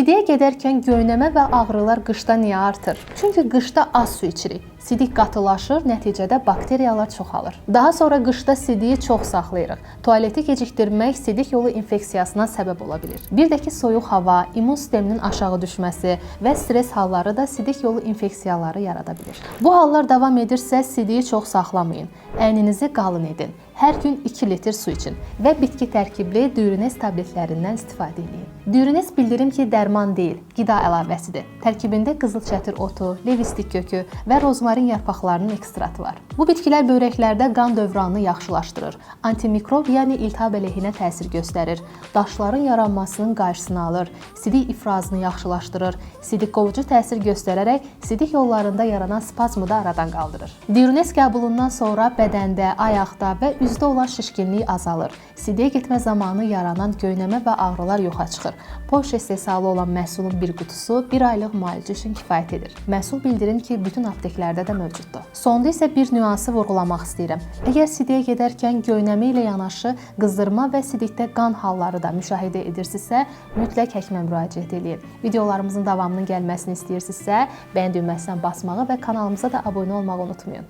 Sidiyə gedərkən göynəmə və ağrılar qışda niyə artır? Çünki qışda az su içirik. Sidik qatılaşır, nəticədə bakteriyalar çoxalır. Daha sonra qışda sidiyi çox saxlayırıq. Tualeti gecikdirmək sidik yolu infeksiyasına səbəb ola bilir. Bir də ki, soyuq hava, immun sisteminin aşağı düşməsi və stress halları da sidik yolu infeksiyaları yarada bilir. Bu hallar davam edirsə, sidiyi çox saxlamayın. Əyninizi qalın edin. Hər gün 2 litr su için və bitki tərkibli Durex tabletlərindən istifadə edin. Durex bildirim ki, dərman deyil, qida əlavəsidir. Tərkibində qızıl çətir otu, levistik kökü və rozmarin yarpaqlarının ekstratı var. Bu bitkilər börəklərdə qan dövranını yaxşılaşdırır, antimikrob, yəni iltihab əleyhinə təsir göstərir, daşların yaranmasının qarşısını alır, sidik ifrazını yaxşılaşdırır, sidik qovucu təsir göstərərək sidik yollarında yaranan spazmı da aradan qaldırır. Durex qəbulundan sonra bədəndə, ayaqda və üzdə olan şişkinlik azalır. Sidiyə getmə zamanı yaranan göynəmə və ağrılar yoxa çıxır. Polşa istehsalı olan məhsulun bir qutusu 1 aylıq müalicə üçün kifayət edir. Məhsul bildirim ki, bütün apteklərdə də mövcuddur. Sonda isə bir nüansı vurğulamaq istəyirəm. Əgər sidiyə gedərkən göynəmə ilə yanaşı qızdırma və sidikdə qan halları da müşahidə edirsinizsə, mütləq həkimə müraciət edin. Videolarımızın davamının gəlməsini istəyirsinizsə, bəyən düyməsindən basmağı və kanalımıza da abunə olmağı unutmayın.